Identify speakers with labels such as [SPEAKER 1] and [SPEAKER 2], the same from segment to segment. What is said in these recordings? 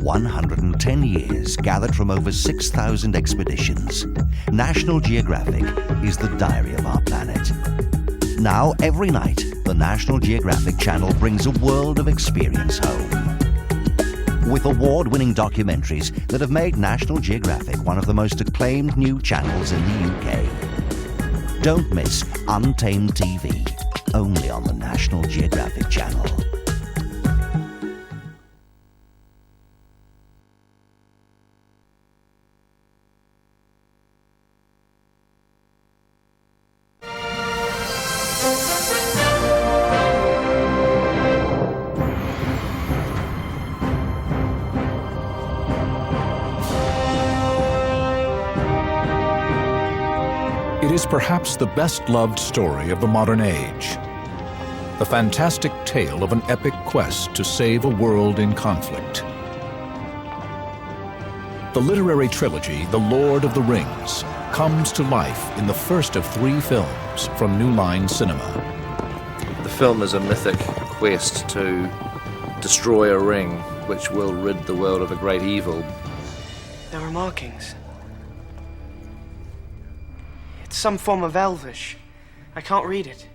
[SPEAKER 1] 110 years, gathered from over 6,000 expeditions, National Geographic is the diary of our planet. Now, every night, the National Geographic Channel brings a world of experience home. With award-winning documentaries that have made National Geographic one of the most acclaimed new channels in the UK. Don't miss Untamed TV, only on the National Geographic Channel.
[SPEAKER 2] It is perhaps the best-loved story of the modern age. The fantastic tale of an epic quest to save a world in conflict. The literary trilogy, The Lord of the Rings, comes to life in the first of 3 films from New Line Cinema.
[SPEAKER 3] The film is a mythic quest to destroy a ring which will rid the world of a great evil.
[SPEAKER 4] There are markings. It's some form of Elvish. I can't read it.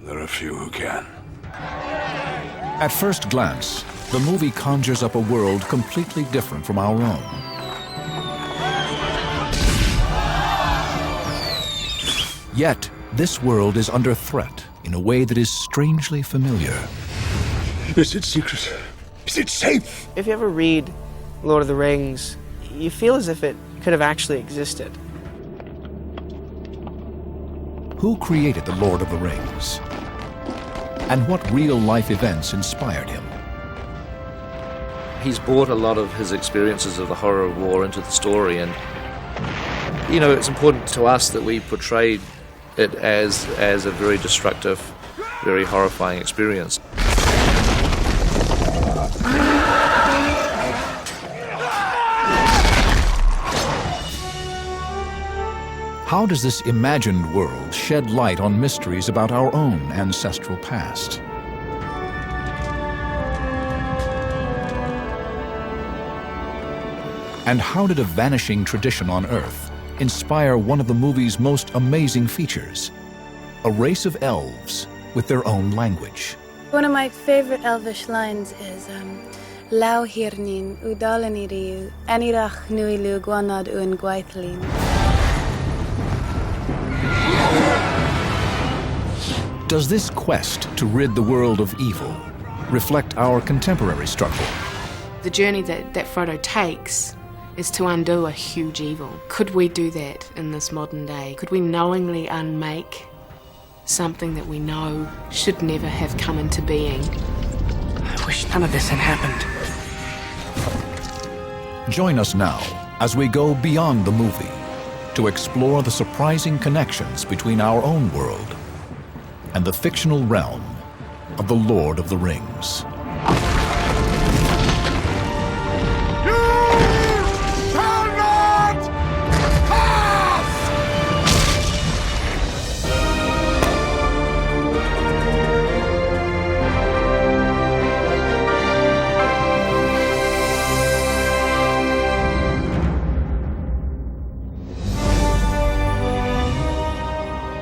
[SPEAKER 5] There are few who can.
[SPEAKER 2] At first glance, the movie conjures up a world completely different from our own. Yet, this world is under threat in a way that is strangely familiar.
[SPEAKER 5] Is it secret? Is it safe?
[SPEAKER 4] If you ever read Lord of the Rings, you feel as if it could have actually existed.
[SPEAKER 2] Who created The Lord of the Rings? And what real-life events inspired him?
[SPEAKER 3] He's brought a lot of his experiences of the horror of war into the story, and you know, it's important to us that we portray it as a very destructive, very horrifying experience.
[SPEAKER 2] How does this imagined world shed light on mysteries about our own ancestral past? And how did a vanishing tradition on Earth inspire one of the movie's most amazing features? A race of elves with their own language.
[SPEAKER 6] One of my favorite Elvish lines is Lau hirnin udalaniriu anirach nuilu guanad un gwaithlin.
[SPEAKER 2] Does this quest to rid the world of evil reflect our contemporary struggle?
[SPEAKER 7] The journey that Frodo takes is to undo a huge evil. Could we do that in this modern day? Could we knowingly unmake something that we know should never have come into being?
[SPEAKER 4] I wish none of this had happened.
[SPEAKER 2] Join us now as we go beyond the movie to explore the surprising connections between our own world and the fictional realm of the Lord of the Rings.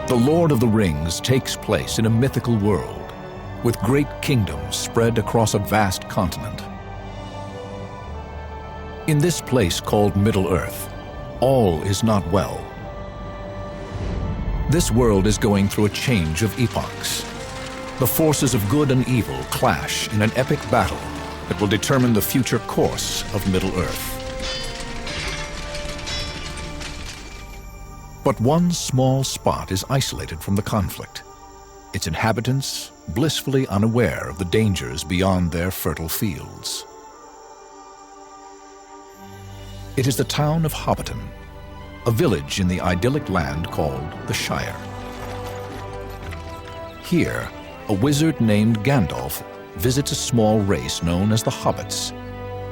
[SPEAKER 2] The Lord of the Rings takes place in a mythical world, with great kingdoms spread across a vast continent. In this place called Middle-earth, all is not well. This world is going through a change of epochs. The forces of good and evil clash in an epic battle that will determine the future course of Middle-earth. But one small spot is isolated from the conflict, its inhabitants blissfully unaware of the dangers beyond their fertile fields. It is the town of Hobbiton, a village in the idyllic land called the Shire. Here, a wizard named Gandalf visits a small race known as the Hobbits,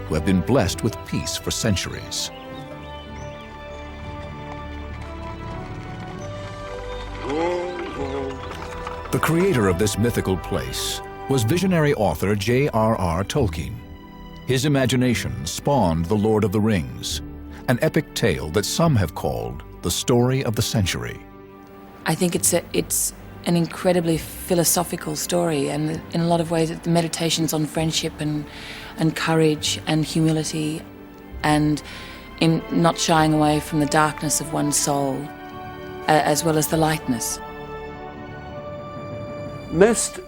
[SPEAKER 2] who have been blessed with peace for centuries. The creator of this mythical place was visionary author J.R.R. Tolkien. His imagination spawned The Lord of the Rings, an epic tale that some have called the story of the century.
[SPEAKER 8] I think it's an incredibly philosophical story, and in a lot of ways it's meditations on friendship and courage and humility, and in not shying away from the darkness of one's soul, as well as the lightness.
[SPEAKER 9] Most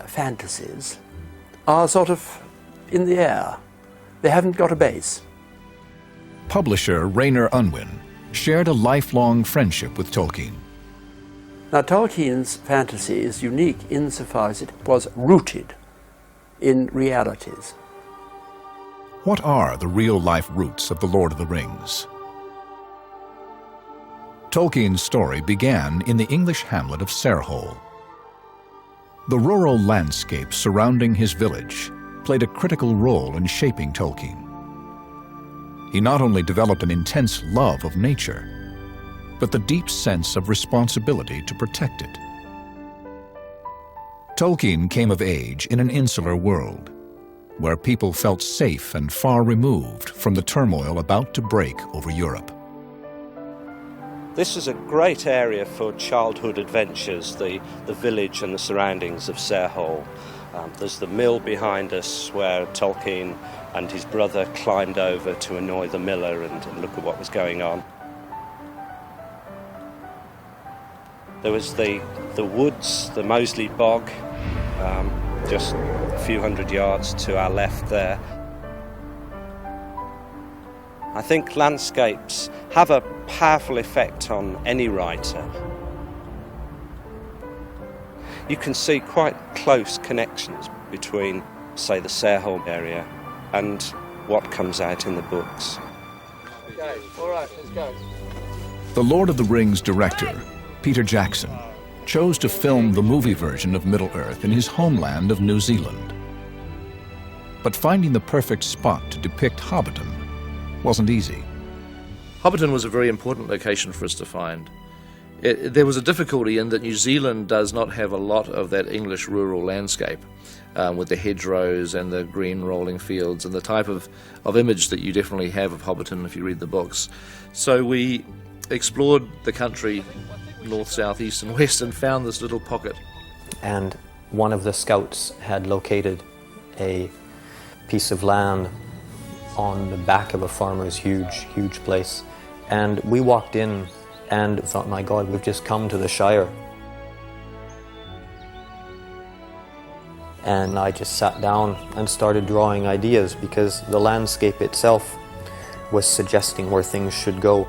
[SPEAKER 9] fantasies are sort of in the air. They haven't got a base.
[SPEAKER 2] Publisher Rainer Unwin shared a lifelong friendship with Tolkien.
[SPEAKER 9] Now, Tolkien's fantasy is unique insofar as it was rooted in realities.
[SPEAKER 2] What are the real-life roots of The Lord of the Rings? Tolkien's story began in the English hamlet of Sarehole. The rural landscape surrounding his village played a critical role in shaping Tolkien. He not only developed an intense love of nature, but the deep sense of responsibility to protect it. Tolkien came of age in an insular world, where people felt safe and far removed from the turmoil about to break over Europe.
[SPEAKER 10] This is a great area for childhood adventures, the village and the surroundings of Sarehole. There's the mill behind us where Tolkien and his brother climbed over to annoy the miller and look at what was going on. There was the woods, the Moseley Bog, just a few hundred yards to our left there. I think landscapes have a powerful effect on any writer. You can see quite close connections between, say, the Sarehole area and what comes out in the books.
[SPEAKER 9] Okay, all right, let's go.
[SPEAKER 2] The Lord of the Rings director, Peter Jackson, chose to film the movie version of Middle-earth in his homeland of New Zealand. But finding the perfect spot to depict Hobbiton wasn't easy.
[SPEAKER 3] Hobbiton was a very important location for us to find. There was a difficulty in that New Zealand does not have a lot of that English rural landscape with the hedgerows and the green rolling fields and the type of image that you definitely have of Hobbiton if you read the books. So we explored the country north, south, east and west and found this little pocket.
[SPEAKER 11] And one of the scouts had located a piece of land on the back of a farmer's huge place. And we walked in and thought, my God, we've just come to the Shire. And I just sat down and started drawing ideas because the landscape itself was suggesting where things should go.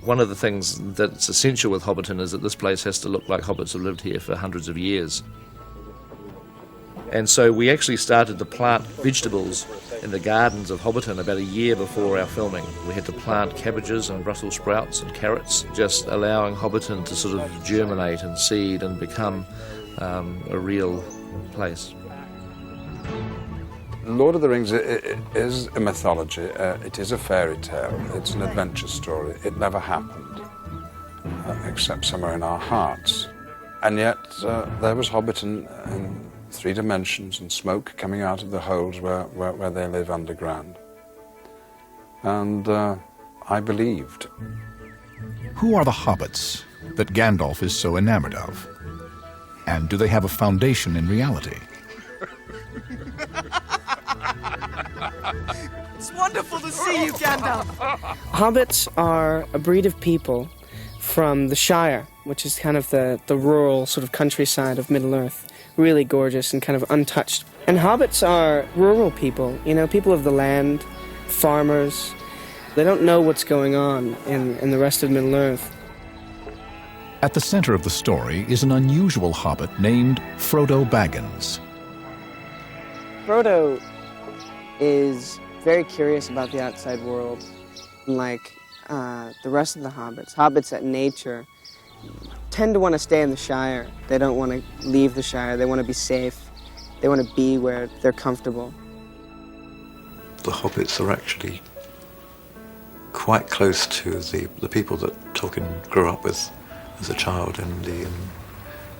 [SPEAKER 3] One of the things that's essential with Hobbiton is that this place has to look like hobbits have lived here for hundreds of years. And so we actually started to plant vegetables in the gardens of Hobbiton about a year before our filming. We had to plant cabbages and Brussels sprouts and carrots, just allowing Hobbiton to sort of germinate and seed and become a real place.
[SPEAKER 12] Lord of the Rings is a mythology, it is a fairy tale, it's an adventure story. It never happened, except somewhere in our hearts. And yet there was Hobbiton in 3 dimensions and smoke coming out of the holes where they live underground. And I believed.
[SPEAKER 2] Who are the hobbits that Gandalf is so enamored of? And do they have a foundation in reality?
[SPEAKER 13] It's wonderful to see you, Gandalf!
[SPEAKER 4] Hobbits are a breed of people from the Shire, which is kind of the rural sort of countryside of Middle-earth. Really gorgeous and kind of untouched. And hobbits are rural people, you know, people of the land, farmers. They don't know what's going on in the rest of Middle-earth.
[SPEAKER 2] At the center of the story is an unusual hobbit named Frodo Baggins.
[SPEAKER 4] Frodo is very curious about the outside world, like the rest of the hobbits. Hobbits at nature tend to want to stay in the Shire. They don't want to leave the Shire. They want to be safe. They want to be where they're comfortable.
[SPEAKER 14] The hobbits are actually quite close to the people that Tolkien grew up with as a child in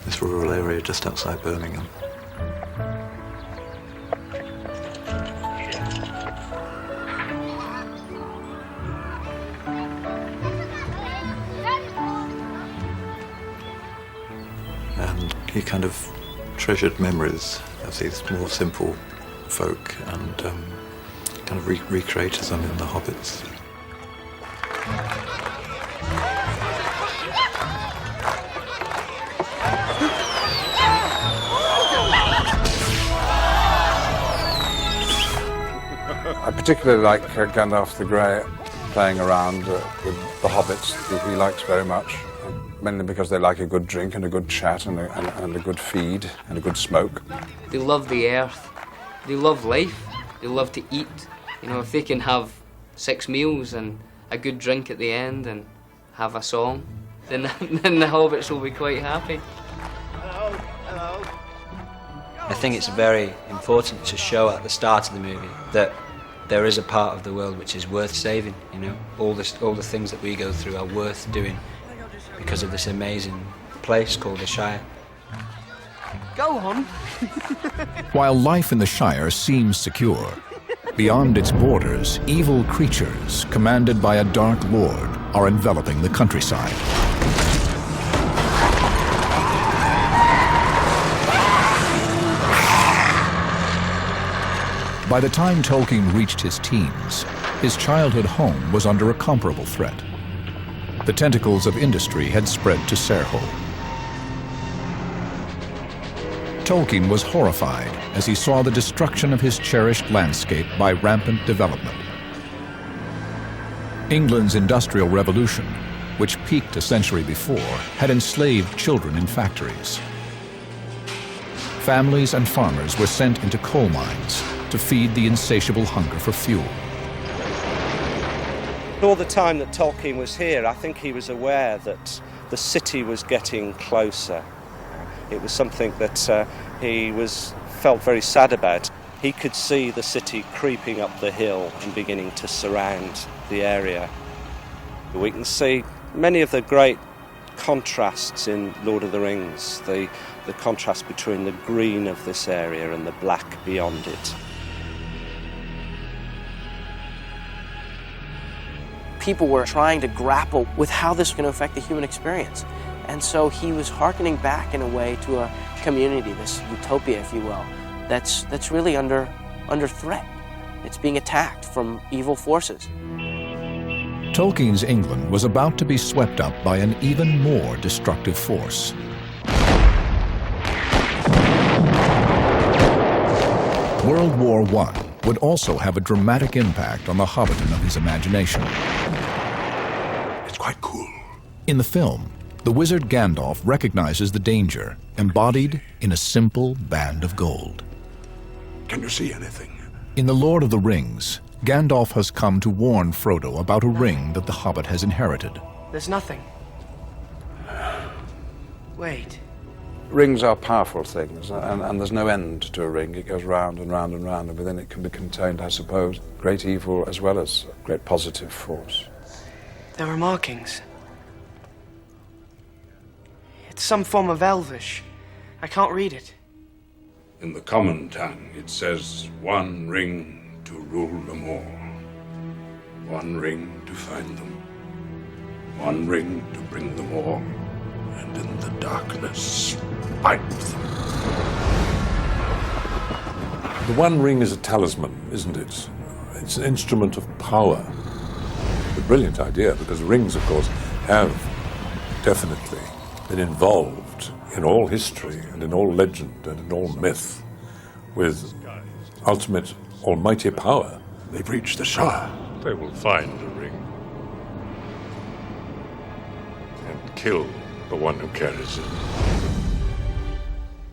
[SPEAKER 14] this rural area just outside Birmingham. he kind of treasured memories of these more simple folk and kind of recreated them in The Hobbits.
[SPEAKER 12] I particularly like Gandalf the Grey playing around with the hobbits, who he likes very much, mainly because they like a good drink and a good chat and a good feed and a good smoke.
[SPEAKER 15] They love the earth, they love life, they love to eat. You know, if they can have 6 meals and a good drink at the end and have a song, then the hobbits will be quite happy.
[SPEAKER 16] I think it's very important to show at the start of the movie that there is a part of the world which is worth saving. You know, all the things that we go through are worth doing because of this amazing place called the Shire.
[SPEAKER 13] Go on.
[SPEAKER 2] While life in the Shire seems secure, beyond its borders, evil creatures commanded by a dark lord are enveloping the countryside. By the time Tolkien reached his teens, his childhood home was under a comparable threat. The tentacles of industry had spread to Sarehole. Tolkien was horrified as he saw the destruction of his cherished landscape by rampant development. England's Industrial Revolution, which peaked a century before, had enslaved children in factories. Families and farmers were sent into coal mines to feed the insatiable hunger for fuel.
[SPEAKER 10] All the time that Tolkien was here, I think he was aware that the city was getting closer. It was something that he felt very sad about. He could see the city creeping up the hill and beginning to surround the area. We can see many of the great contrasts in Lord of the Rings, the contrast between the green of this area and the black beyond it.
[SPEAKER 17] People were trying to grapple with how this was going to affect the human experience. And so he was hearkening back in a way to a community, this utopia, if you will, that's really under threat. It's being attacked from evil forces.
[SPEAKER 2] Tolkien's England was about to be swept up by an even more destructive force. World War I would also have a dramatic impact on the Hobbiton of his imagination.
[SPEAKER 5] It's quite cool.
[SPEAKER 2] In the film, the wizard Gandalf recognizes the danger embodied in a simple band of gold.
[SPEAKER 5] Can you see anything?
[SPEAKER 2] In The Lord of the Rings, Gandalf has come to warn Frodo about a ring that the Hobbit has inherited.
[SPEAKER 13] There's nothing. Wait.
[SPEAKER 12] Rings are powerful things, and there's no end to a ring. It goes round and round and round, and within it can be contained, I suppose, great evil as well as great positive force.
[SPEAKER 13] There are markings. It's some form of Elvish. I can't read it.
[SPEAKER 5] In the common tongue, it says, one ring to rule them all. One ring to find them. One ring to bring them all. And in the darkness, fight them.
[SPEAKER 18] The One Ring is a talisman, isn't it? It's an instrument of power. A brilliant idea, because rings, of course, have definitely been involved in all history and in all legend and in all myth with ultimate almighty power.
[SPEAKER 5] They've reached the Shire. They will find a ring. And kill the one who carries it.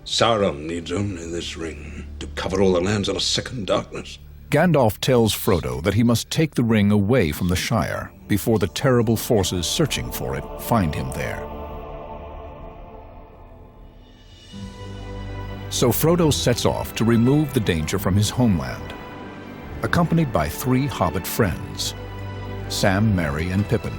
[SPEAKER 5] Sauron needs only this ring to cover all the lands in a second darkness.
[SPEAKER 2] Gandalf tells Frodo that he must take the ring away from the Shire before the terrible forces searching for it find him there. So Frodo sets off to remove the danger from his homeland, accompanied by 3 Hobbit friends, Sam, Merry, and Pippin.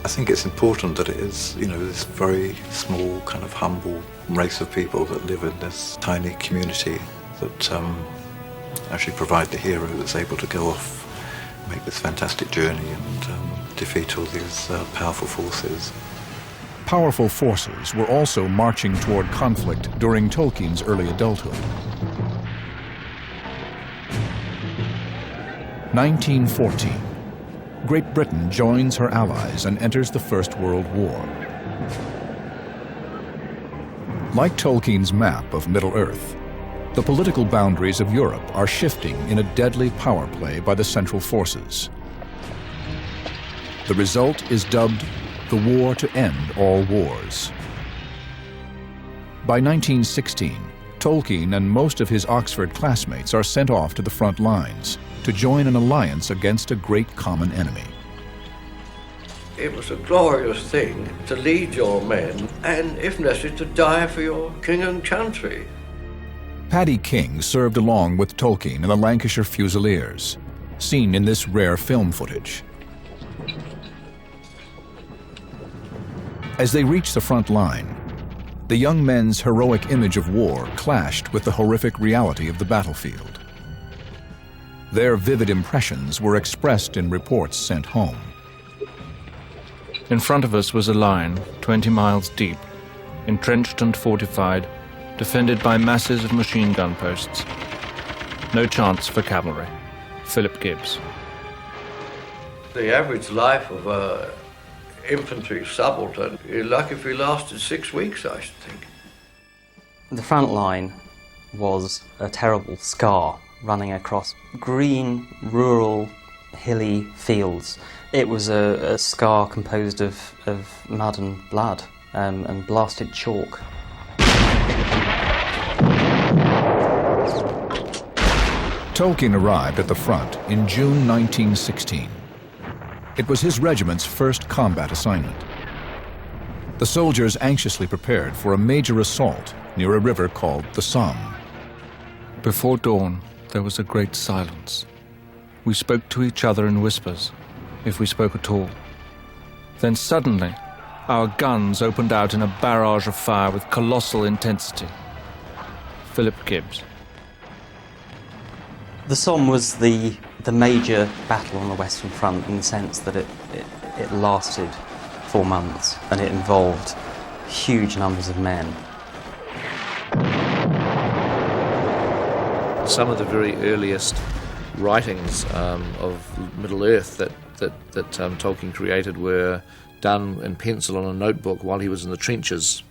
[SPEAKER 14] I think it's important that it is, this very small, kind of humble race of people that live in this tiny community that actually provide the hero that's able to go off, make this fantastic journey and defeat all these powerful forces.
[SPEAKER 2] Powerful forces were also marching toward conflict during Tolkien's early adulthood. 1914. Great Britain joins her allies and enters the First World War. Like Tolkien's map of Middle-earth, the political boundaries of Europe are shifting in a deadly power play by the Central Forces. The result is dubbed the War to End All Wars. By 1916, Tolkien and most of his Oxford classmates are sent off to the front lines to join an alliance against a great common enemy.
[SPEAKER 19] It was a glorious thing to lead your men and, if necessary, to die for your king and country.
[SPEAKER 2] Paddy King served along with Tolkien in the Lancashire Fusiliers, seen in this rare film footage. As they reached the front line, the young men's heroic image of war clashed with the horrific reality of the battlefield. Their vivid impressions were expressed in reports sent home.
[SPEAKER 20] In front of us was a line 20 miles deep, entrenched and fortified, defended by masses of machine gun posts. No chance for cavalry. Philip Gibbs.
[SPEAKER 19] The average life of an infantry subaltern is lucky if he lasted 6 weeks, I should think.
[SPEAKER 21] The front line was a terrible scar running across green, rural, hilly fields. It was a scar composed of mud and blood and blasted chalk.
[SPEAKER 2] Tolkien arrived at the front in June 1916. It was his regiment's first combat assignment. The soldiers anxiously prepared for a major assault near a river called the Somme.
[SPEAKER 20] Before dawn, there was a great silence. We spoke to each other in whispers, if we spoke at all. Then suddenly, our guns opened out in a barrage of fire with colossal intensity. Philip Gibbs.
[SPEAKER 21] The Somme was the major battle on the Western Front in the sense that it lasted 4 months and it involved huge numbers of men.
[SPEAKER 3] Some of the very earliest writings of Middle-earth that Tolkien created were done in pencil on a notebook while he was in the trenches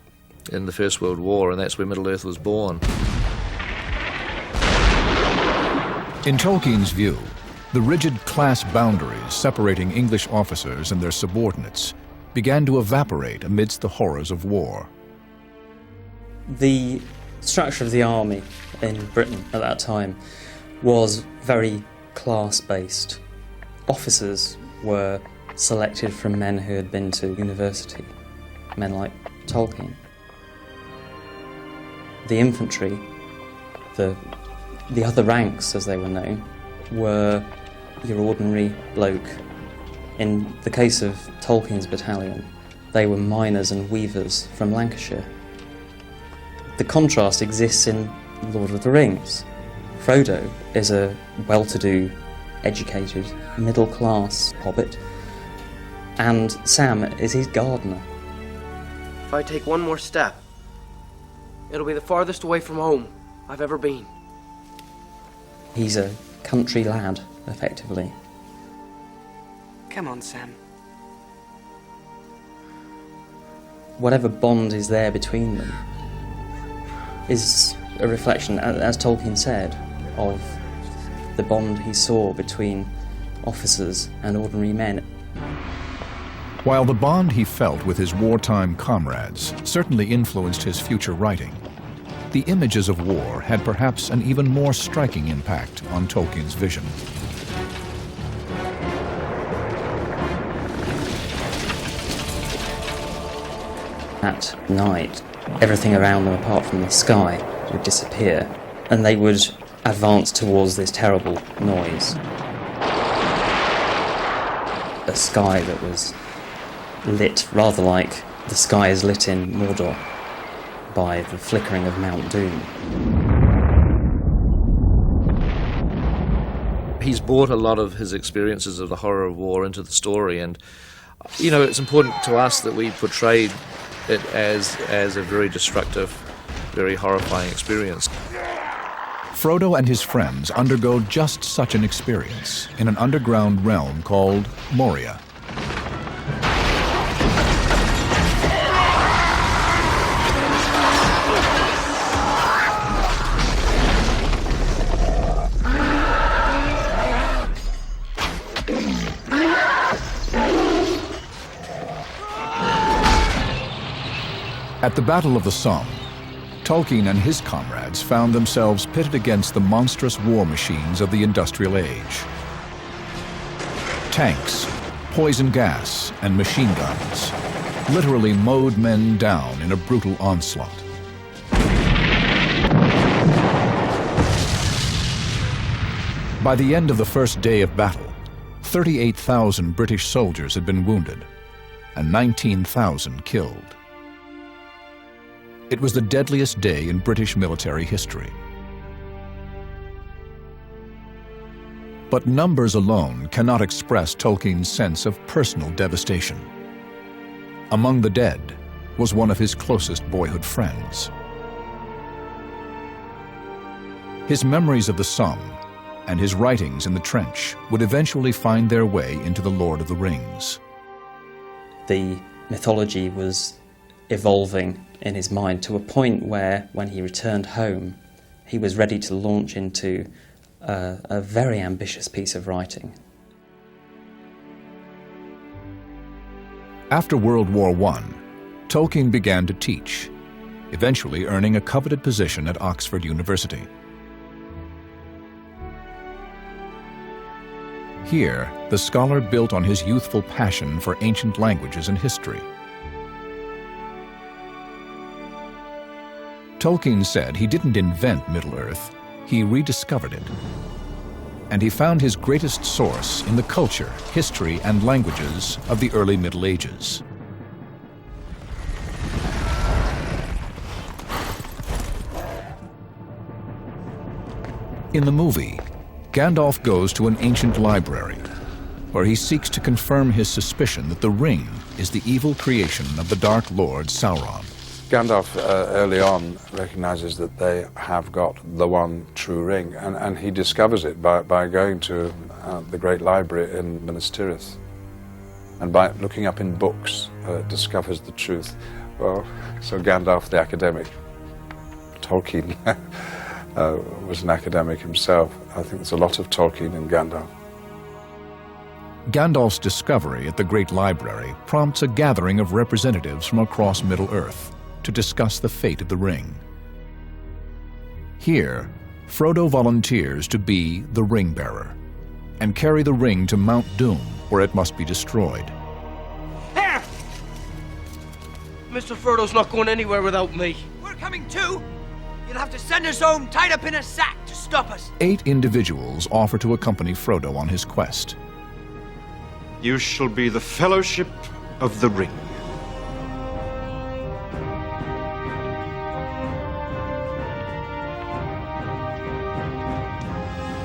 [SPEAKER 3] in the First World War, and that's where Middle-earth was born.
[SPEAKER 2] In Tolkien's view, the rigid class boundaries separating English officers and their subordinates began to evaporate amidst the horrors of war.
[SPEAKER 21] The structure of the army in Britain at that time was very class-based. Officers were selected from men who had been to university, men like Tolkien. The infantry, the other ranks as they were known, were your ordinary bloke. In the case of Tolkien's battalion, they were miners and weavers from Lancashire. The contrast exists in Lord of the Rings. Frodo is a well-to-do, educated, middle-class hobbit, and Sam is his gardener.
[SPEAKER 13] If I take one more step, it'll be the farthest away from home I've ever been.
[SPEAKER 21] He's a country lad, effectively.
[SPEAKER 13] Come on, Sam.
[SPEAKER 21] Whatever bond is there between them is a reflection, as Tolkien said, of the bond he saw between officers and ordinary men.
[SPEAKER 2] While the bond he felt with his wartime comrades certainly influenced his future writing, the images of war had perhaps an even more striking impact on Tolkien's vision.
[SPEAKER 21] At night, everything around them apart from the sky would disappear, and they would advance towards this terrible noise. A sky that was lit rather like the sky is lit in Mordor by the flickering of Mount Doom.
[SPEAKER 3] He's brought a lot of his experiences of the horror of war into the story, and you know, it's important to us that we portrayed it as a very destructive, very horrifying experience.
[SPEAKER 2] Frodo and his friends undergo just such an experience in an underground realm called Moria. At the Battle of the Somme, Tolkien and his comrades found themselves pitted against the monstrous war machines of the Industrial Age. Tanks, poison gas, and machine guns literally mowed men down in a brutal onslaught. By the end of the first day of battle, 38,000 British soldiers had been wounded and 19,000 killed. It was the deadliest day in British military history. But numbers alone cannot express Tolkien's sense of personal devastation. Among the dead was one of his closest boyhood friends. His memories of the Somme and his writings in the trench would eventually find their way into The Lord of the Rings.
[SPEAKER 21] The mythology was evolving in his mind to a point where, when he returned home, he was ready to launch into a very ambitious piece of writing.
[SPEAKER 2] After World War I, Tolkien began to teach, eventually earning a coveted position at Oxford University. Here, the scholar built on his youthful passion for ancient languages and history. Tolkien said he didn't invent Middle-earth, he rediscovered it. And he found his greatest source in the culture, history, and languages of the early Middle Ages. In the movie, Gandalf goes to an ancient library, where he seeks to confirm his suspicion that the ring is the evil creation of the Dark Lord Sauron.
[SPEAKER 12] Gandalf early on recognizes that they have got the one true ring, and he discovers it by going to the great library in Minas Tirith, and by looking up in books, discovers the truth. Well, so Gandalf the academic, Tolkien was an academic himself. I think there's a lot of Tolkien in Gandalf.
[SPEAKER 2] Gandalf's discovery at the Great Library prompts a gathering of representatives from across Middle-earth to discuss the fate of the ring. Here, Frodo volunteers to be the ring-bearer and carry the ring to Mount Doom, where it must be destroyed.
[SPEAKER 13] Here! Mr. Frodo's not going anywhere without me.
[SPEAKER 1] We're coming too! You'll have to send us home tied up in a sack to stop us.
[SPEAKER 2] 8 individuals offer to accompany Frodo on his quest.
[SPEAKER 22] You shall be the Fellowship of the Ring.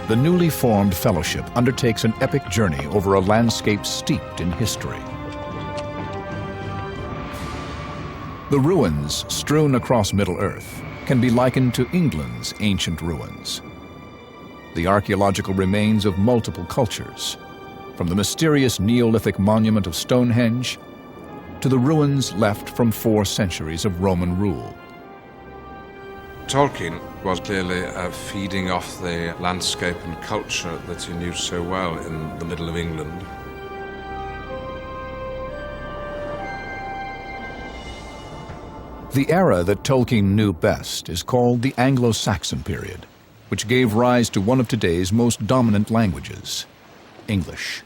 [SPEAKER 2] The newly formed Fellowship undertakes an epic journey over a landscape steeped in history. The ruins strewn across Middle-earth can be likened to England's ancient ruins. The archaeological remains of multiple cultures, from the mysterious Neolithic monument of Stonehenge to the ruins left from 4 centuries of Roman rule.
[SPEAKER 12] Tolkien was clearly feeding off the landscape and culture that he knew so well in the middle of England.
[SPEAKER 2] The era that Tolkien knew best is called the Anglo-Saxon period, which gave rise to one of today's most dominant languages, English.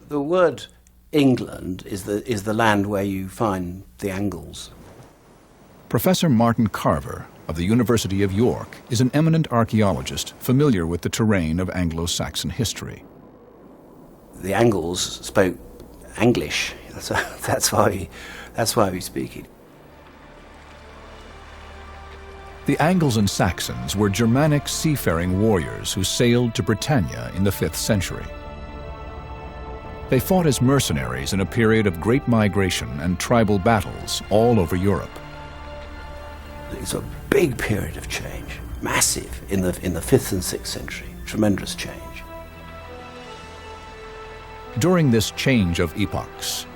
[SPEAKER 23] The word England is the land where you find the Angles.
[SPEAKER 2] Professor Martin Carver of the University of York is an eminent archaeologist familiar with the terrain of Anglo-Saxon history.
[SPEAKER 23] The Angles spoke English. That's why we speak it.
[SPEAKER 2] The Angles and Saxons were Germanic seafaring warriors who sailed to Britannia in the 5th century. They fought as mercenaries in a period of great migration and tribal battles all over Europe.
[SPEAKER 23] It's a big period of change, massive, in the 5th and 6th century, tremendous change.
[SPEAKER 2] During this change of epochs,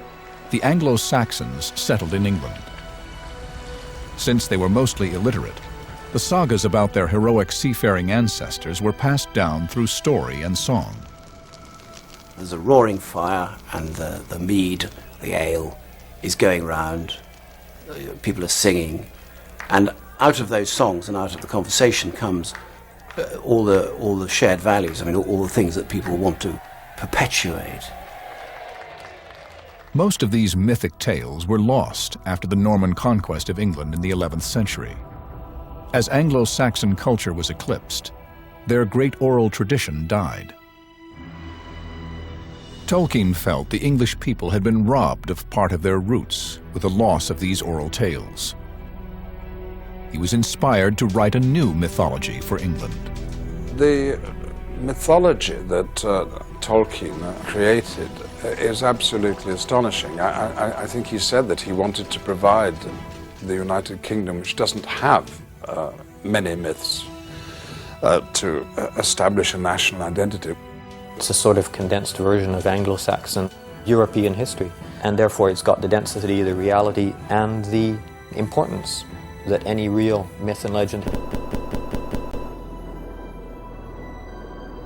[SPEAKER 2] the Anglo-Saxons settled in England. Since they were mostly illiterate, the sagas about their heroic seafaring ancestors were passed down through story and song.
[SPEAKER 23] There's a roaring fire, and the mead, the ale, is going round. People are singing, and out of those songs and out of the conversation comes all the shared values. I mean, all the things that people want to perpetuate.
[SPEAKER 2] Most of these mythic tales were lost after the Norman conquest of England in the 11th century. As Anglo-Saxon culture was eclipsed, their great oral tradition died. Tolkien felt the English people had been robbed of part of their roots with the loss of these oral tales. He was inspired to write a new mythology for England.
[SPEAKER 12] The mythology that Tolkien created is absolutely astonishing. I think he said that he wanted to provide the United Kingdom, which doesn't have many myths, to establish a national identity.
[SPEAKER 11] It's a sort of condensed version of Anglo-Saxon European history, and therefore it's got the density, the reality, and the importance that any real myth and legend has.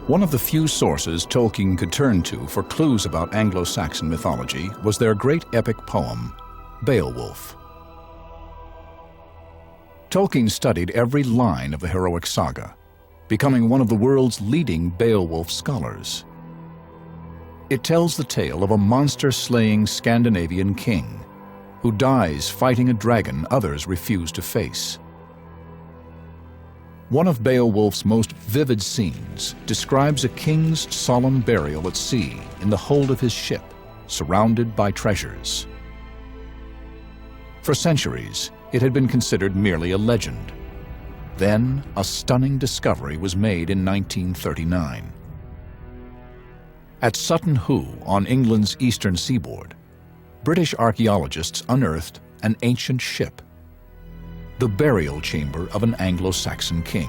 [SPEAKER 2] One of the few sources Tolkien could turn to for clues about Anglo-Saxon mythology was their great epic poem, Beowulf. Tolkien studied every line of the heroic saga, becoming one of the world's leading Beowulf scholars. It tells the tale of a monster-slaying Scandinavian king who dies fighting a dragon others refuse to face. One of Beowulf's most vivid scenes describes a king's solemn burial at sea in the hold of his ship, surrounded by treasures. For centuries, it had been considered merely a legend. Then, a stunning discovery was made in 1939. At Sutton Hoo, on England's eastern seaboard, British archaeologists unearthed an ancient ship, the burial chamber of an Anglo-Saxon king.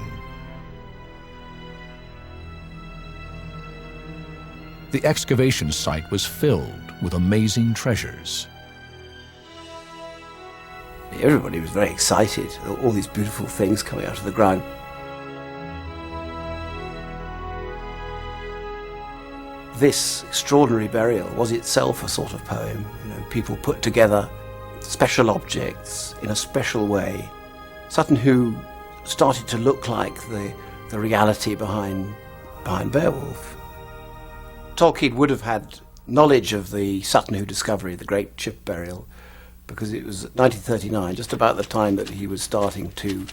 [SPEAKER 2] The excavation site was filled with amazing treasures.
[SPEAKER 23] Everybody was very excited, all these beautiful things coming out of the ground. This extraordinary burial was itself a sort of poem. You know, people put together special objects in a special way. Sutton Hoo started to look like the reality behind Beowulf. Tolkien would have had knowledge of the Sutton Hoo discovery, the great ship burial, because it was 1939, just about the time that he was starting to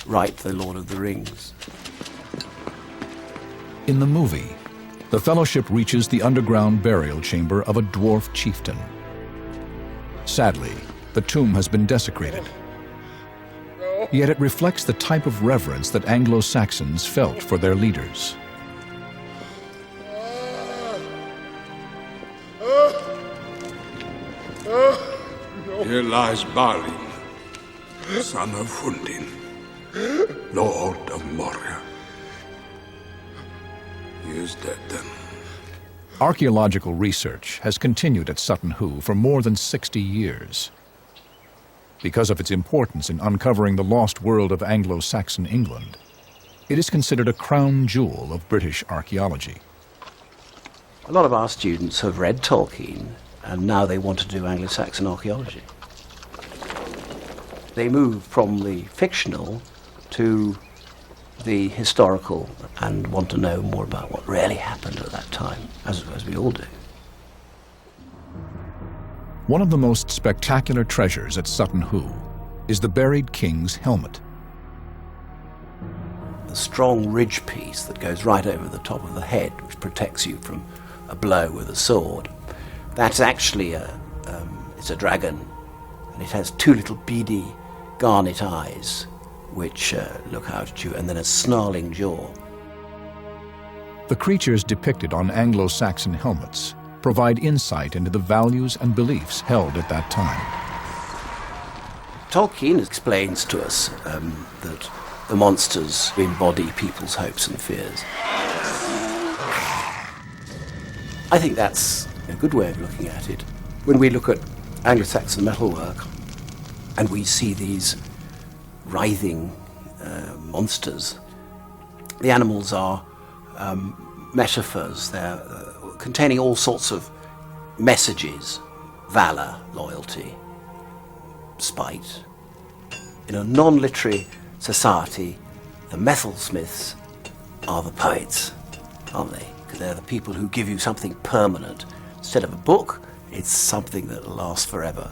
[SPEAKER 23] write The Lord of the Rings.
[SPEAKER 2] In the movie, the Fellowship reaches the underground burial chamber of a dwarf chieftain. Sadly, the tomb has been desecrated. Yet it reflects the type of reverence that Anglo-Saxons felt for their leaders.
[SPEAKER 5] Here lies Balin, son of Hundin, Lord of Moria. He is dead then.
[SPEAKER 2] Archaeological research has continued at Sutton Hoo for more than 60 years. Because of its importance in uncovering the lost world of Anglo-Saxon England, it is considered a crown jewel of British archaeology.
[SPEAKER 23] A lot of our students have read Tolkien, and now they want to do Anglo-Saxon archaeology. They move from the fictional to the historical and want to know more about what really happened at that time, as we all do.
[SPEAKER 2] One of the most spectacular treasures at Sutton Hoo is the buried king's helmet.
[SPEAKER 23] The strong ridge piece that goes right over the top of the head, which protects you from a blow with a sword, that's actually it's a dragon, and it has two little beady garnet eyes which look out at you, and then a snarling jaw.
[SPEAKER 2] The creatures depicted on Anglo-Saxon helmets provide insight into the values and beliefs held at that time.
[SPEAKER 23] Tolkien explains to us that the monsters embody people's hopes and fears. I think that's a good way of looking at it. When we look at Anglo-Saxon metalwork and we see these writhing monsters, the animals are metaphors. They're containing all sorts of messages: valor, loyalty, spite. In a non-literary society, the metalsmiths are the poets, aren't they? Because they're the people who give you something permanent. Instead of a book, it's something that lasts forever.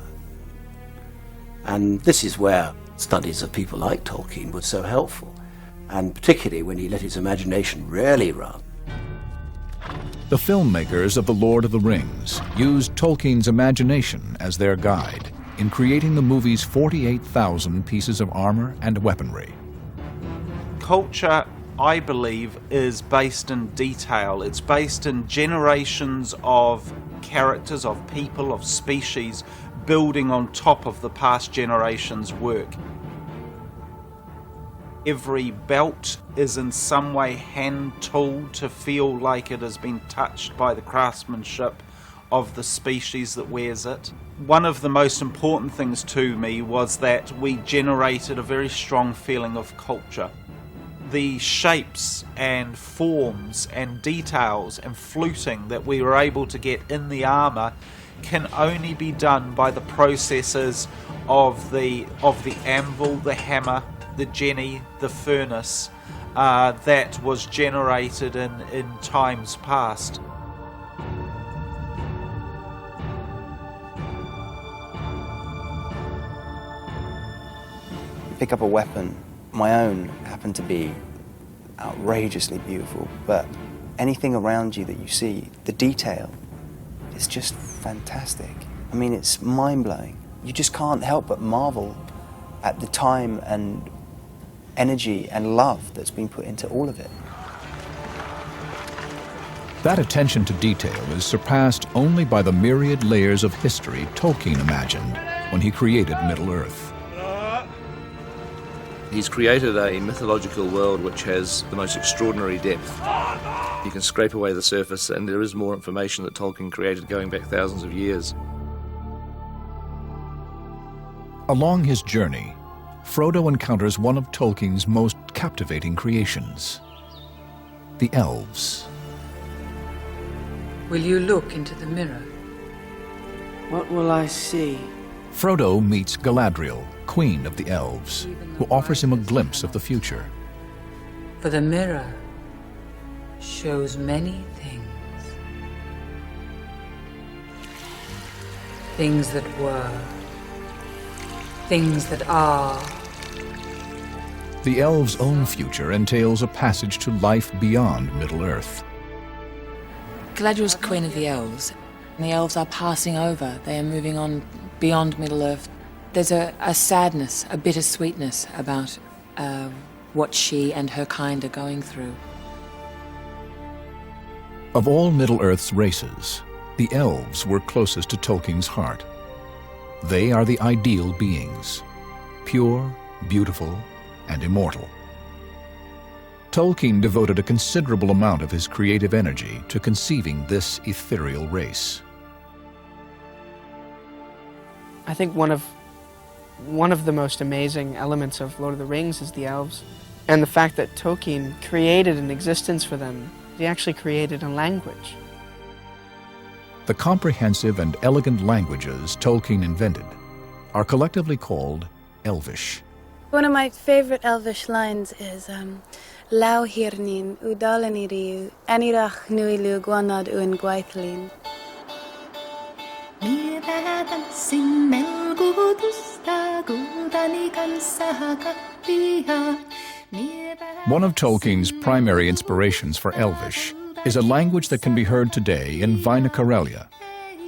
[SPEAKER 23] And this is where studies of people like Tolkien were so helpful, and particularly when he let his imagination really run.
[SPEAKER 2] The filmmakers of The Lord of the Rings used Tolkien's imagination as their guide in creating the movie's 48,000 pieces of armor and weaponry.
[SPEAKER 6] Culture, I believe, is based in detail. It's based in generations of characters, of people, of species, building on top of the past generation's work. Every belt is in some way hand-tooled to feel like it has been touched by the craftsmanship of the species that wears it. One of the most important things to me was that we generated a very strong feeling of culture. The shapes and forms and details and fluting that we were able to get in the armour can only be done by the processes of the anvil, the hammer, the jenny, the furnace that was generated in times past.
[SPEAKER 7] Pick up a weapon. My own happened to be outrageously beautiful, but anything around you that you see, the detail, is just fantastic. I mean, it's mind-blowing. You just can't help but marvel at the time and energy and love that's been put into all of it.
[SPEAKER 2] That attention to detail is surpassed only by the myriad layers of history Tolkien imagined when he created Middle-earth.
[SPEAKER 3] He's created a mythological world which has the most extraordinary depth. You can scrape away the surface and there is more information that Tolkien created going back thousands of years.
[SPEAKER 2] Along his journey, Frodo encounters one of Tolkien's most captivating creations, the elves.
[SPEAKER 8] Will you look into the mirror?
[SPEAKER 4] What will I see?
[SPEAKER 2] Frodo meets Galadriel, queen of the elves, who offers him a glimpse of the future.
[SPEAKER 8] For the mirror shows many things. Things that were, things that are.
[SPEAKER 2] The elves' own future entails a passage to life beyond Middle-earth.
[SPEAKER 24] Galadriel's queen of the elves, and the elves are passing over. They are moving on beyond Middle-earth. There's a sadness, a bittersweetness about what she and her kind are going through.
[SPEAKER 2] Of all Middle-earth's races, the elves were closest to Tolkien's heart. They are the ideal beings, pure, beautiful, and immortal. Tolkien devoted a considerable amount of his creative energy to conceiving this ethereal race.
[SPEAKER 4] I think one of the most amazing elements of Lord of the Rings is the elves, and the fact that Tolkien created an existence for them. He actually created a language.
[SPEAKER 2] The comprehensive and elegant languages Tolkien invented are collectively called Elvish.
[SPEAKER 25] One of my favorite Elvish lines is Lau hirnin udalaniriu anirach nuilu guanad un gwaithlin.
[SPEAKER 2] One of Tolkien's primary inspirations for Elvish is a language that can be heard today in Väinö Karelia,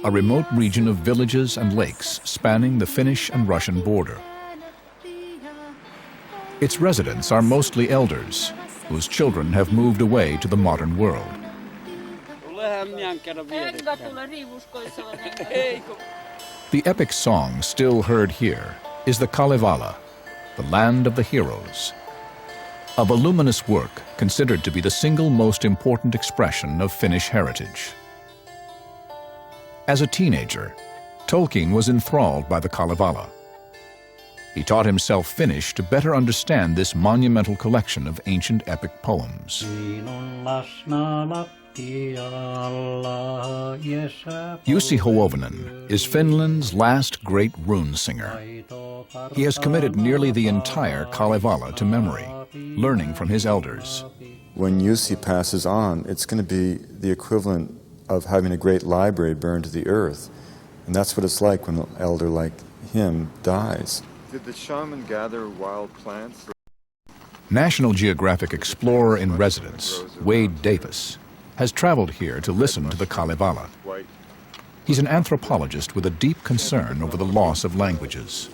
[SPEAKER 2] a remote region of villages and lakes spanning the Finnish and Russian border. Its residents are mostly elders, whose children have moved away to the modern world. The epic song still heard here is the Kalevala, the land of the heroes, a voluminous work considered to be the single most important expression of Finnish heritage. As a teenager, Tolkien was enthralled by the Kalevala. He taught himself Finnish to better understand this monumental collection of ancient epic poems. Jussi Hoovinen is Finland's last great rune singer. He has committed nearly the entire Kalevala to memory, learning from his elders.
[SPEAKER 9] When Jussi passes on, it's going to be the equivalent of having a great library burned to the earth. And that's what it's like when an elder like him dies. Did the shaman gather wild plants?
[SPEAKER 2] National Geographic explorer in residence, Wade Davis, has traveled here to listen to the Kalevala. He's an anthropologist with a deep concern over the loss of languages.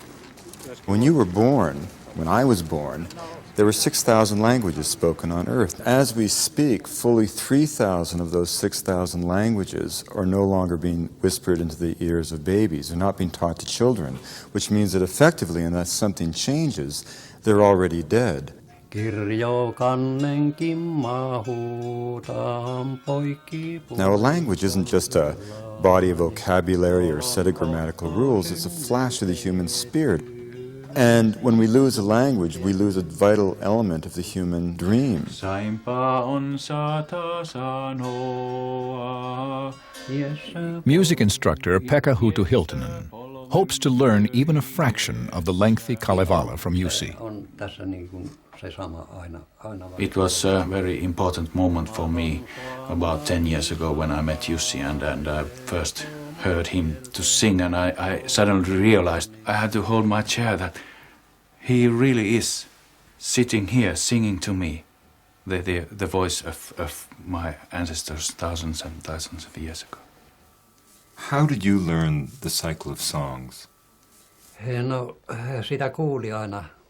[SPEAKER 9] When you were born, when I was born, there were 6,000 languages spoken on Earth. As we speak, fully 3,000 of those 6,000 languages are no longer being whispered into the ears of babies. They're not being taught to children, which means that effectively, unless something changes, they're already dead. Now, a language isn't just a body of vocabulary or set of grammatical rules, it's a flash of the human spirit. And when we lose a language, we lose a vital element of the human dream.
[SPEAKER 2] Music instructor Pekka Hutu Hiltunen hopes to learn even a fraction of the lengthy Kalevala from Jussi.
[SPEAKER 10] It was a very important moment for me about 10 years ago when I met Jussi and I first heard him to sing, and I suddenly realized I had to hold my chair, that he really is sitting here singing to me the voice of my ancestors thousands and thousands of years ago.
[SPEAKER 14] How did you learn the cycle of songs?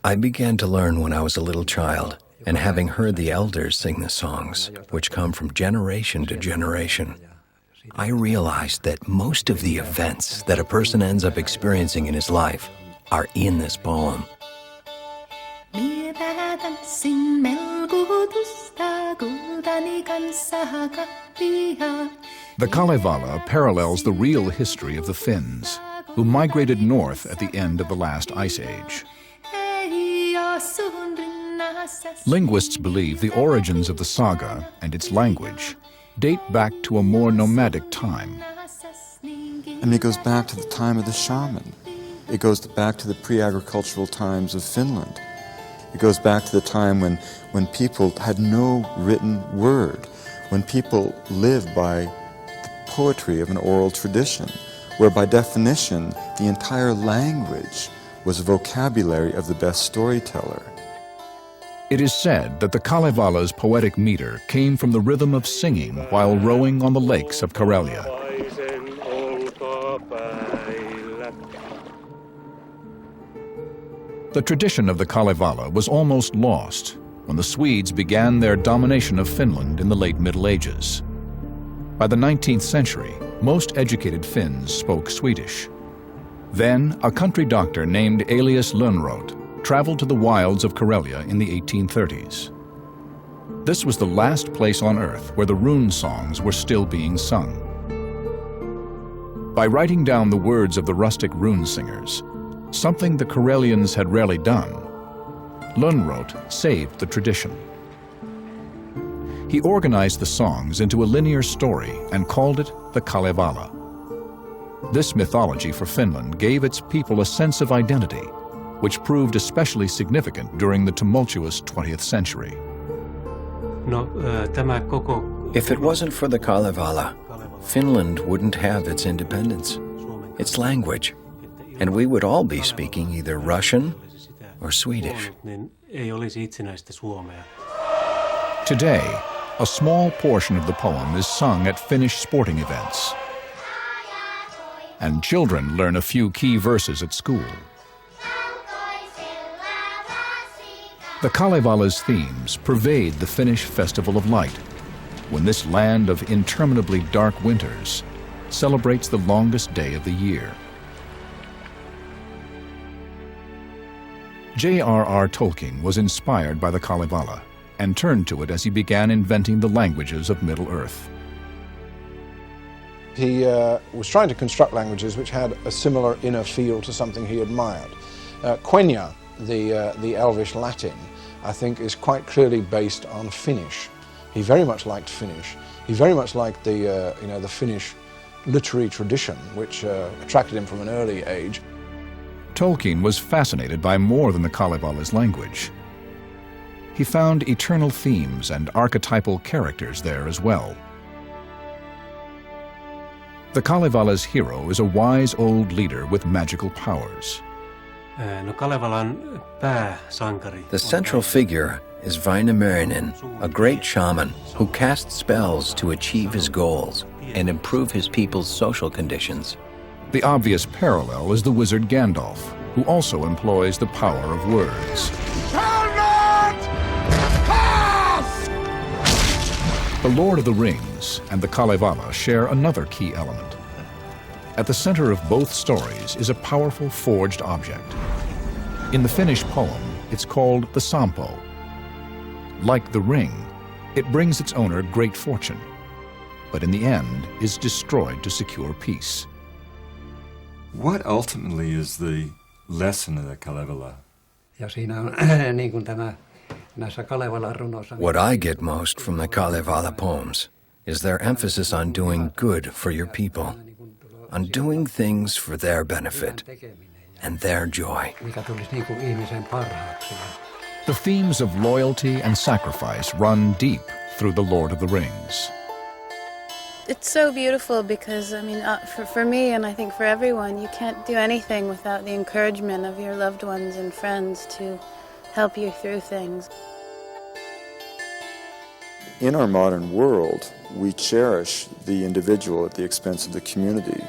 [SPEAKER 15] I began to learn when I was a little child, and having heard the elders sing the songs, which come from generation to generation, I realized that most of the events that a person ends up experiencing in his life are in this poem.
[SPEAKER 2] The Kalevala parallels the real history of the Finns, who migrated north at the end of the last ice age. Linguists believe the origins of the saga and its language date back to a more nomadic time.
[SPEAKER 9] And it goes back to the time of the shaman. It goes back to the pre-agricultural times of Finland. It goes back to the time when people had no written word, when people lived by the poetry of an oral tradition, where by definition the entire language was a vocabulary of the best storyteller.
[SPEAKER 2] It is said that the Kalevala's poetic meter came from the rhythm of singing while rowing on the lakes of Karelia. The tradition of the Kalevala was almost lost when the Swedes began their domination of Finland in the late Middle Ages. By the 19th century, most educated Finns spoke Swedish. Then, a country doctor named Elias Lönnrot traveled to the wilds of Karelia in the 1830s. This was the last place on Earth where the rune songs were still being sung. By writing down the words of the rustic rune singers, something the Karelians had rarely done, Lönnrot saved the tradition. He organized the songs into a linear story and called it the Kalevala. This mythology for Finland gave its people a sense of identity, which proved especially significant during the tumultuous 20th century.
[SPEAKER 15] If it wasn't for the Kalevala, Finland wouldn't have its independence, its language, and we would all be speaking either Russian or Swedish.
[SPEAKER 2] Today, a small portion of the poem is sung at Finnish sporting events, and children learn a few key verses at school. The Kalevala's themes pervade the Finnish Festival of Light, when this land of interminably dark winters celebrates the longest day of the year. J.R.R. Tolkien was inspired by the Kalevala and turned to it as he began inventing the languages of Middle-earth.
[SPEAKER 16] He was trying to construct languages which had a similar inner feel to something he admired. Quenya, the Elvish Latin, I think is quite clearly based on Finnish. He very much liked Finnish. He very much liked the Finnish literary tradition, which attracted him from an early age.
[SPEAKER 2] Tolkien was fascinated by more than the Kalevala's language. He found eternal themes and archetypal characters there as well. The Kalevala's hero is a wise old leader with magical powers.
[SPEAKER 15] The central figure is Vainamarinen, a great shaman who casts spells to achieve his goals and improve his people's social conditions.
[SPEAKER 2] The obvious parallel is the wizard Gandalf, who also employs the power of words. The Lord of the Rings and the Kalevala share another key element. At the center of both stories is a powerful forged object. In the Finnish poem, it's called the Sampo. Like the ring, it brings its owner great fortune, but in the end is destroyed to secure peace.
[SPEAKER 9] What ultimately is the lesson of the Kalevala?
[SPEAKER 15] What I get most from the Kalevala poems is their emphasis on doing good for your people, on doing things for their benefit and their joy.
[SPEAKER 2] The themes of loyalty and sacrifice run deep through The Lord of the Rings.
[SPEAKER 25] It's so beautiful because, I mean, for me and I think for everyone, you can't do anything without the encouragement of your loved ones and friends to help you through things.
[SPEAKER 9] In our modern world, we cherish the individual at the expense of the community.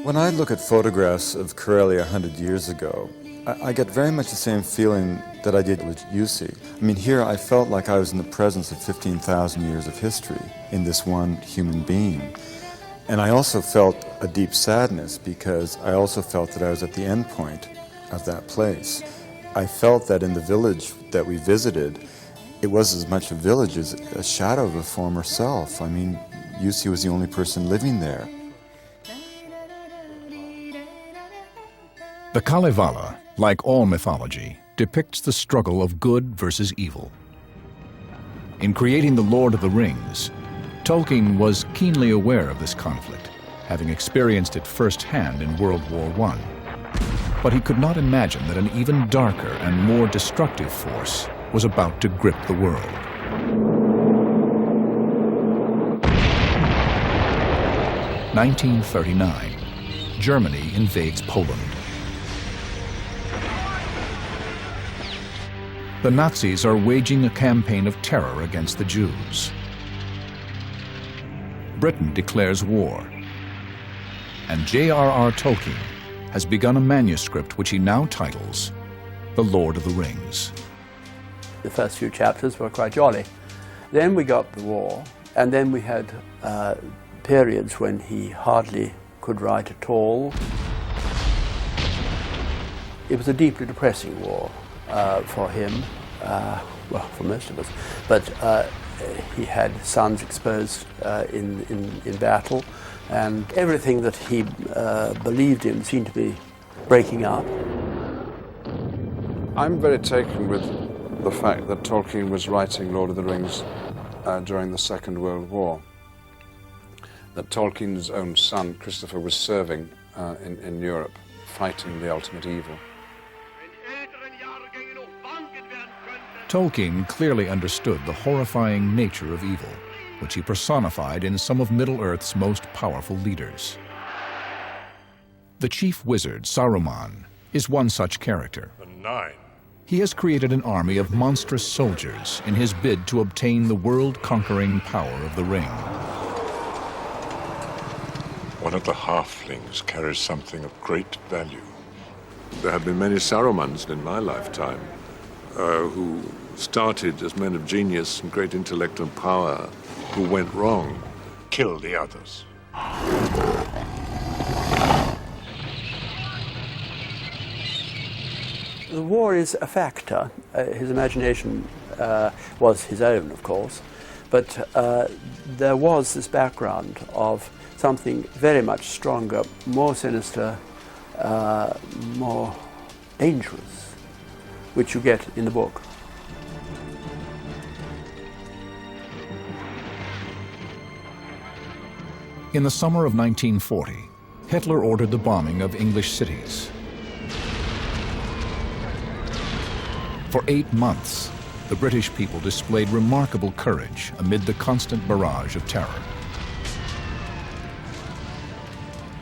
[SPEAKER 9] When I look at photographs of Karelia 100 years ago, I get very much the same feeling that I did with Jussi. I mean, here I felt like I was in the presence of 15,000 years of history in this one human being. And I also felt a deep sadness because I also felt that I was at the end point of that place. I felt that in the village that we visited, it was as much a village as a shadow of a former self. I mean, Jussi was the only person living there.
[SPEAKER 2] The Kalevala, like all mythology, depicts the struggle of good versus evil. In creating The Lord of the Rings, Tolkien was keenly aware of this conflict, having experienced it firsthand in World War I. But he could not imagine that an even darker and more destructive force was about to grip the world. (1939). Germany invades Poland. The Nazis are waging a campaign of terror against the Jews. Britain declares war, and J.R.R. Tolkien has begun a manuscript which he now titles The Lord of the Rings.
[SPEAKER 17] The first few chapters were quite jolly. Then we got the war, and then we had periods when he hardly could write at all. It was a deeply depressing war for him, well, for most of us, but he had sons exposed in battle, and everything that he believed in seemed to be breaking up.
[SPEAKER 12] I'm very taken with the fact that Tolkien was writing Lord of the Rings during the Second World War. That Tolkien's own son, Christopher, was serving in Europe, fighting the ultimate evil.
[SPEAKER 2] Tolkien clearly understood the horrifying nature of evil, which he personified in some of Middle-earth's most powerful leaders. The chief wizard, Saruman, is one such character. He has created an army of monstrous soldiers in his bid to obtain the world-conquering power of the ring.
[SPEAKER 5] One of the halflings carries something of great value. There have been many Sarumans in my lifetime who started as men of genius and great intellect and power who went wrong, killed the others.
[SPEAKER 17] The war is a factor. His imagination was his own, of course, but there was this background of something very much stronger, more sinister, more dangerous, which you get in the book.
[SPEAKER 2] In the summer of 1940, Hitler ordered the bombing of English cities. For 8 months, the British people displayed remarkable courage amid the constant barrage of terror.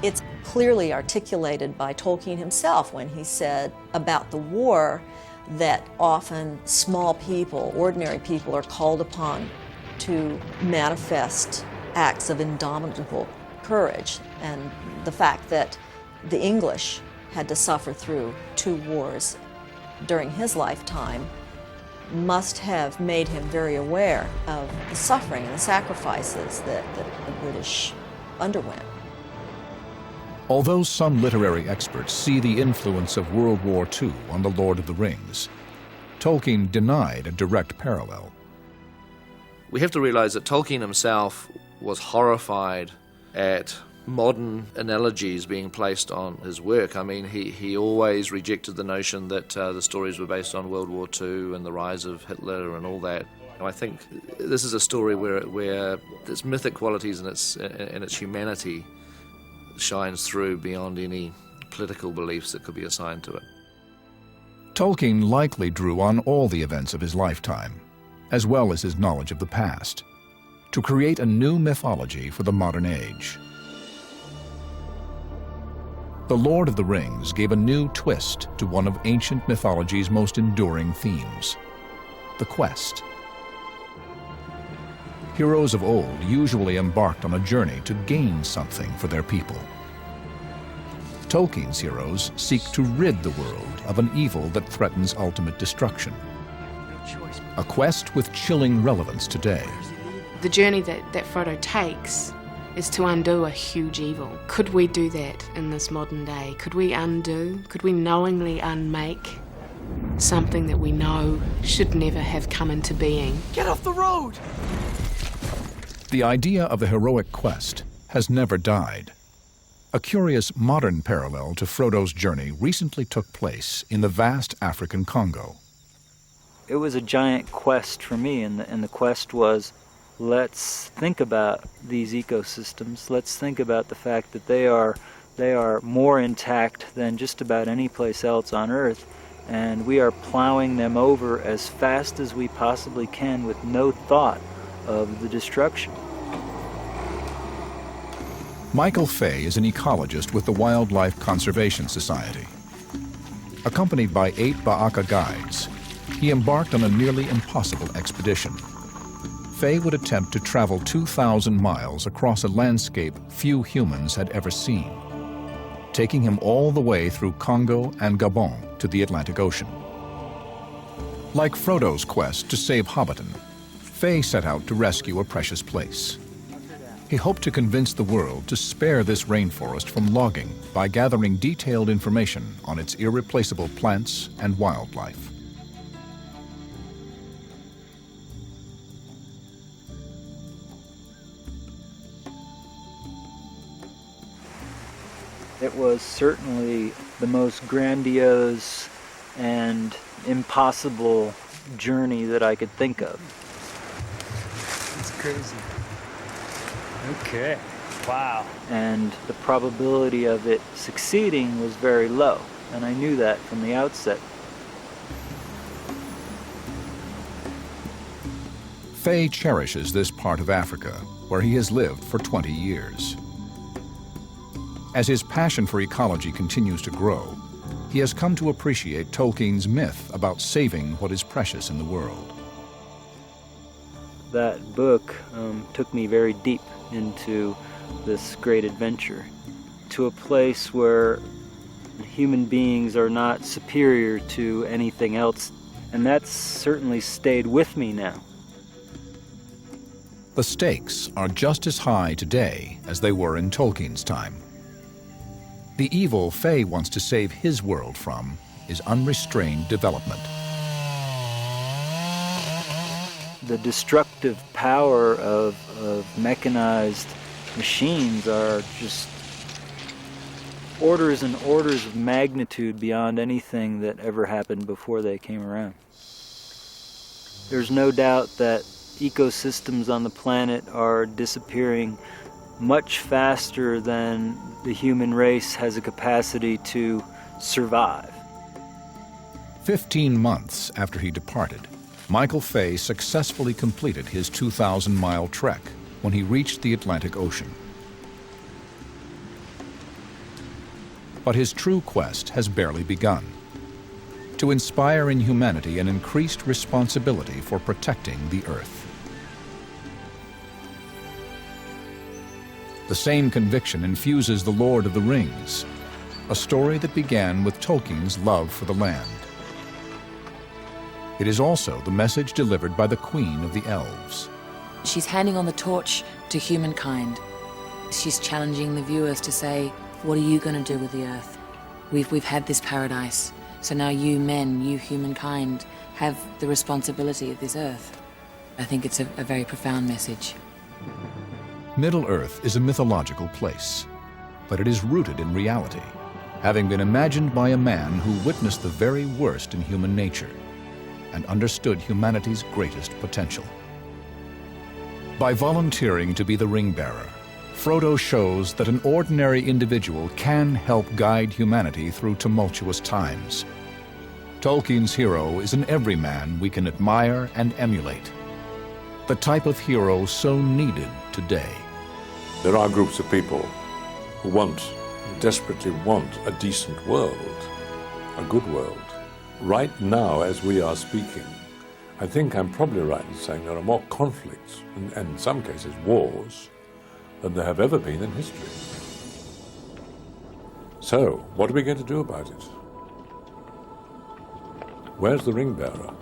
[SPEAKER 13] It's clearly articulated by Tolkien himself when he said about the war that often small people, ordinary people, are called upon to manifest acts of indomitable courage, and the fact that the English had to suffer through 2 wars during his lifetime must have made him very aware of the suffering and the sacrifices that the British underwent.
[SPEAKER 2] Although some literary experts see the influence of World War II on The Lord of the Rings, Tolkien denied a direct parallel.
[SPEAKER 3] We have to realize that Tolkien himself was horrified at modern analogies being placed on his work. I mean, he always rejected the notion that the stories were based on World War II and the rise of Hitler and all that. I think this is a story where its mythic qualities and its humanity shines through beyond any political beliefs that could be assigned to it.
[SPEAKER 2] Tolkien likely drew on all the events of his lifetime, as well as his knowledge of the past, to create a new mythology for the modern age. The Lord of the Rings gave a new twist to one of ancient mythology's most enduring themes, the quest. Heroes of old usually embarked on a journey to gain something for their people. Tolkien's heroes seek to rid the world of an evil that threatens ultimate destruction. A quest with chilling relevance today.
[SPEAKER 18] The journey that Frodo takes is to undo a huge evil. Could we do that in this modern day? Could we knowingly unmake something that we know should never have come into being?
[SPEAKER 1] Get off the road!
[SPEAKER 2] The idea of a heroic quest has never died. A curious modern parallel to Frodo's journey recently took place in the vast African Congo.
[SPEAKER 19] It was a giant quest for me, and the quest was, let's think about these ecosystems. Let's think about the fact that they are more intact than just about any place else on Earth, and we are plowing them over as fast as we possibly can with no thought of the destruction.
[SPEAKER 2] Michael Fay is an ecologist with the Wildlife Conservation Society. Accompanied by 8 Ba'aka guides, he embarked on a nearly impossible expedition. Fay would attempt to travel 2,000 miles across a landscape few humans had ever seen, taking him all the way through Congo and Gabon to the Atlantic Ocean. Like Frodo's quest to save Hobbiton, Fay set out to rescue a precious place. He hoped to convince the world to spare this rainforest from logging by gathering detailed information on its irreplaceable plants and wildlife.
[SPEAKER 19] It was certainly the most grandiose and impossible journey that I could think of.
[SPEAKER 20] It's crazy. Okay, wow.
[SPEAKER 19] And the probability of it succeeding was very low, and I knew that from the outset.
[SPEAKER 2] Fay cherishes this part of Africa, where he has lived for 20 years. As his passion for ecology continues to grow, he has come to appreciate Tolkien's myth about saving what is precious in the world.
[SPEAKER 19] That book took me very deep into this great adventure, to a place where human beings are not superior to anything else And that's certainly stayed with me now.
[SPEAKER 2] The stakes are just as high today as they were in Tolkien's time. The evil Faye wants to save his world from is unrestrained development.
[SPEAKER 19] The destructive power of mechanized machines are just orders and orders of magnitude beyond anything that ever happened before they came around. There's no doubt that ecosystems on the planet are disappearing much faster than the human race has a capacity to survive.
[SPEAKER 2] 15 months after he departed, Michael Fay successfully completed his 2,000-mile trek when he reached the Atlantic Ocean. But his true quest has barely begun: to inspire in humanity an increased responsibility for protecting the Earth. The same conviction infuses The Lord of the Rings, a story that began with Tolkien's love for the land. It is also the message delivered by the Queen of the Elves.
[SPEAKER 24] She's handing on the torch to humankind. She's challenging the viewers to say, what are you going to do with the Earth? We've had this paradise, so now you men, you humankind, have the responsibility of this Earth. I think it's a very profound message.
[SPEAKER 2] Middle-earth is a mythological place, but it is rooted in reality, having been imagined by a man who witnessed the very worst in human nature and understood humanity's greatest potential. By volunteering to be the ring-bearer, Frodo shows that an ordinary individual can help guide humanity through tumultuous times. Tolkien's hero is an everyman we can admire and emulate, the type of hero so needed today.
[SPEAKER 5] There are groups of people who desperately want a decent world, a good world. Right now, as we are speaking, I think I'm probably right in saying there are more conflicts, and in some cases wars, than there have ever been in history. So, what are we going to do about it? Where's the ring bearer?